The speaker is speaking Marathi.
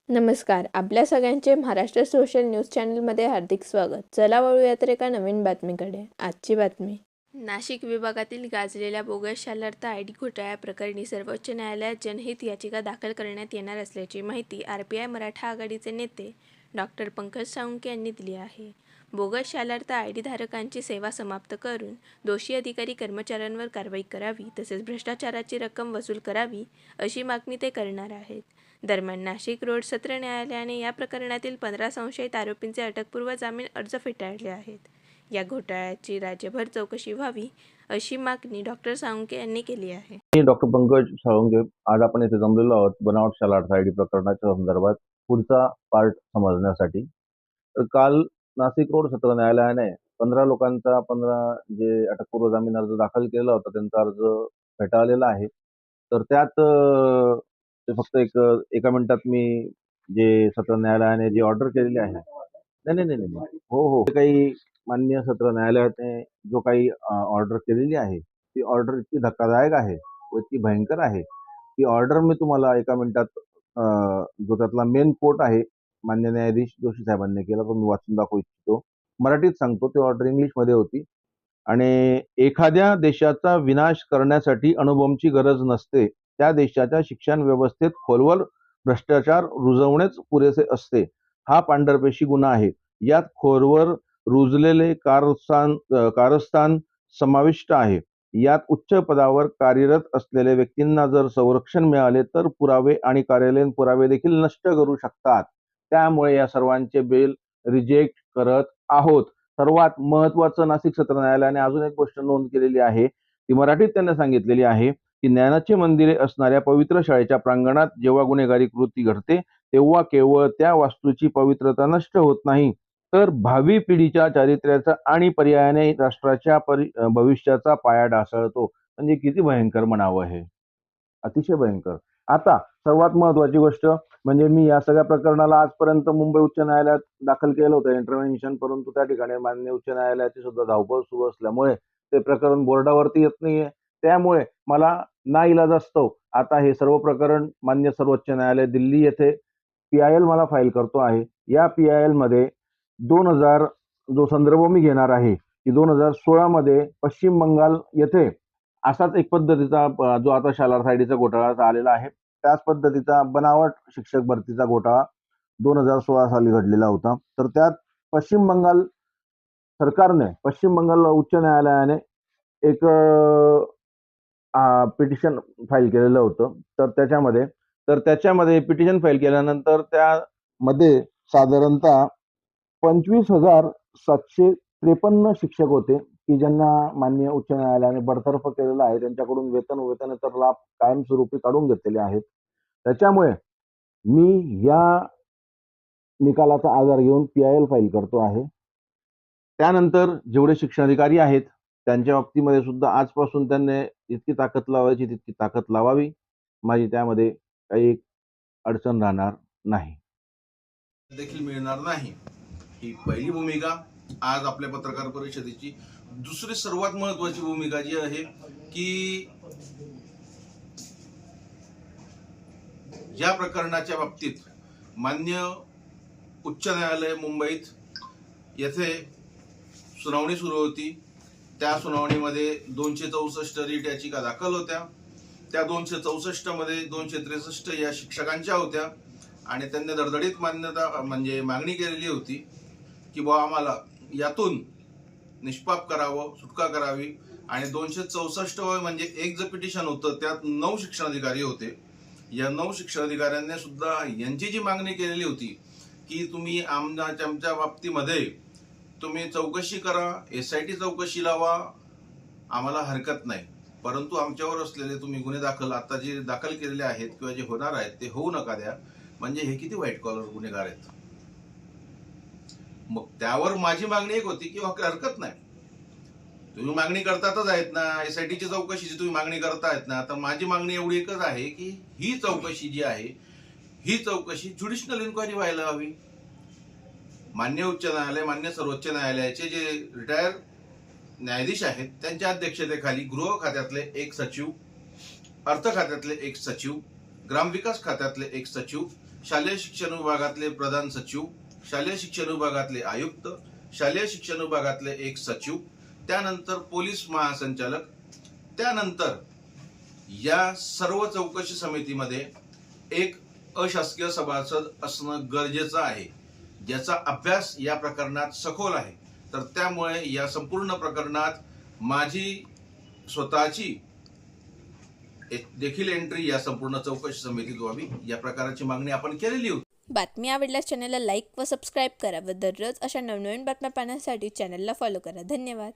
नमस्कार. आपल्या सगळ्यांचे महाराष्ट्र सोशल न्यूज चॅनलमध्ये हार्दिक स्वागत. चला वळूयात एका नवीन बातमीकडे. आजची बातमी. नाशिक विभागातील गाजलेल्या बोगस शालार्थ आयडी घोटाळ्याप्रकरणी सर्वोच्च न्यायालयात जनहित याचिका दाखल करण्यात येणार असल्याची माहिती आरपीआय मराठा आघाडीचे नेते डॉक्टर पंकज साळुंखे यांनी दिली आहे. बोगस शालार्थ आयडी धारकांची सेवा समाप्त करून दोषी अधिकारी कर्मचाऱ्यांवर कारवाई करावी तसेच भ्रष्टाचाराची रक्कम वसूल करावी अशी मागणी ते करणार आहेत. दरम्यान नाशिक रोड सत्र न्यायालयाने या प्रकरणातील 15 संशयित आरोपींचे अटकपूर्व जामीन अर्ज फेटाळले आहेत. या घोटाळ्याची राज्यभर चौकशी व्हावी अशी मागणी डॉक्टर साळुंखे यांनी केली आहे. मी डॉक्टर पंकज साळुंखे. आज आपण येथे जमलेलो आहोत बनावट शालार्थ आयडी प्रकरणाच्या संदर्भात पुढचा पार्ट समजण्यासाठी. तर काल नाशिक रोड सत्र न्यायालयाने 15 लोकांचा 15 जे अटकपूर्व जामीन अर्ज दाखल केलेला होता त्यांचा अर्ज फेटाळलेला आहे. तर त्यात ते फक्त एका मिनिटात मी जे सत्र न्यायालयाने जी ऑर्डर केलेली आहे नाही. हो. काही माननीय सत्र न्यायालयाने जो काही ऑर्डर केलेली आहे ती ऑर्डर इतकी धक्कादायक आहे व इतकी भयंकर आहे. ती ऑर्डर मी तुम्हाला एका मिनिटात जो त्यातला मेन कोट आहे मान्य न्यायाधीश जोशी साहेबांनी केला तो मी वाचून दाखवू इच्छितो. मराठीत सांगतो. ती ऑर्डर इंग्लिशमध्ये होती. आणि एखाद्या देशाचा विनाश करण्यासाठी अणुबॉम्बची गरज नसते. त्या देशाच्या शिक्षण व्यवस्थेत खोलवर भ्रष्टाचार रुजवणेच पुरेसे असते. हा पांढरपेशी गुन्हा आहे. यात खोलवर रुजलेले कारस्थान समाविष्ट आहे. यात उच्च पदावर कार्यरत असलेल्या व्यक्तींना जर संरक्षण मिळाले तर पुरावे आणि कार्यालयीन पुरावे देखील नष्ट करू शकतात. त्यामुळे या सर्वांचे बेल रिजेक्ट करत आहोत. सर्वात महत्वाचं नाशिक सत्र न्यायालयाने अजून एक गोष्ट नोंद केलेली आहे. ती मराठीत त्यांनी सांगितलेली आहे की ज्ञानाची मंदिरे असणाऱ्या पवित्र शाळेच्या प्रांगणात जेव्हा गुन्हेगारी कृती घडते तेव्हा केवळ त्या वास्तूची पवित्रता नष्ट होत नाही तर भावी पिढीच्या चारित्र्याचा आणि पर्यायाने राष्ट्राच्या भविष्याचा पाया ढासळतो. म्हणजे किती भयंकर म्हणावं हे. अतिशय भयंकर. आता सर्वात महत्वाची गोष्ट म्हणजे मी या सगळ्या प्रकरणाला आजपर्यंत मुंबई उच्च न्यायालयात दाखल केलं होतं इंटरव्हेन्शन, परंतु त्या ठिकाणी माननीय उच्च न्यायालयाची सुद्धा धावपळ सुरू असल्यामुळे ते प्रकरण बोर्डावरती येत नाहीये. त्यामुळे मला नाईलाजास्तव आता हे सर्व प्रकरण मान्य सर्वोच्च न्यायालय दिल्ली येथे PIL मला फाईल करतो आहे. या PIL मध्ये 2000 जो संदर्भ मी घेणार आहे की 2016 मध्ये पश्चिम बंगाल येथे असाच एक पद्धतीचा जो आता शालार्थ आयडीचा घोटाळा आलेला आहे त्याच पद्धतीचा बनावट शिक्षक भरतीचा घोटाळा 2016 साली घडलेला होता. तर त्यात पश्चिम बंगाल सरकारने पश्चिम बंगाल उच्च न्यायालयाने एक पिटिशन फाईल केलेलं होतं. तर त्याच्यामध्ये पिटिशन फाईल केल्यानंतर त्यामध्ये साधारणतः 25,753 शिक्षक होते की ज्यांना माननीय उच्च न्यायालयाने बडतर्फ केलेलं आहे. त्यांच्याकडून वेतनेतर लाभ कायमस्वरूपी काढून घेतलेले आहेत. त्याच्यामुळे मी या निकालाचा आधार घेऊन PIL फाईल करतो आहे. त्यानंतर जेवढे शिक्षणाधिकारी आहेत त्यांच्या बाबतीमध्ये सुद्धा आजपासून त्यांनी जितकी ताकद लावायची तितकी ताकद लावावी. माझी त्यामध्ये काही अडचण राहणार नाही. देखील मिळणार नाही. ही पहिली भूमिका आज आपल्या पत्रकार परिषदेची. दुसरी सर्वात महत्वाची भूमिका जी आहे की या प्रकरणाच्या बाबतीत मान्य उच्च न्यायालय मुंबईत येथे सुनावणी सुरू होती. त्या सुनावणीमध्ये 264 रीट याचिका दाखल होत्या. त्या 264 मध्ये 263 या शिक्षकांच्या होत्या आणि त्यांनी दडदडीत मागणी केलेली होती की बुवा आम्हाला यातून निष्पाप करावं, सुटका करावी. आणि 264 म्हणजे एक जे पिटिशन होतं त्यात 9 शिक्षणाधिकारी होते. या 9 शिक्षणाधिकाऱ्यांनी सुद्धा यांची जी मागणी केलेली होती की तुम्ही आमच्या बाबतीमध्ये तुम्ही चौकशी करा, SIT चौकशी लावा, आम्हाला हरकत नाही, परंतु आमच्यावर असलेले तुम्ही गुन्हे आता जे दाखल केलेले आहेत किंवा जे होणार आहेत ते होऊ नका द्या. म्हणजे हे किती व्हाईट कॉलर गुन्हेगार आहेत. मग त्यावर माझी मागणी एक होती की हरकत नाही, तुम्ही मागणी करतातच आहेत ना, SITची चौकशीची तुम्ही मागणी करतायत ना, तर माझी मागणी एवढी एकच आहे की ही चौकशी जी आहे ही चौकशी ज्युडिशनल इन्क्वायरी व्हायला हवी. मान्य उच्च न्यायालय, मान्य सर्वोच्च न्यायालयाचे जे रिटायर न्यायाधीश आहेत त्यांच्या अध्यक्षतेखाली गृह खात्यातले एक सचिव, अर्थ खात्यातले एक सचिव, ग्रामविकास खात्यातले एक सचिव, शालेय शिक्षण विभागातले प्रधान सचिव, शालेय शिक्षण विभागातले आयुक्त, शालेय शिक्षण विभागातले एक सचिव, त्यानंतर पोलीस महासंचालक, त्यानंतर या सर्व चौकशी समितीमध्ये एक अशासकीय सभासद असणं गरजेचं आहे, ज्याचा अभ्यास या प्रकरणात सखोल आहे. तर त्यामुळे या संपूर्ण प्रकरणात माझी स्वतःची देखील एंट्री या संपूर्ण चौकशी समितीत व्हावी, या प्रकारची मागणी आपण केलेली होती. बातमी आवडल्यास चॅनलला लाईक व सबस्क्राईब करा व दररोज अशा नवनवीन बातम्या पाहण्यासाठी चॅनलला फॉलो करा. धन्यवाद.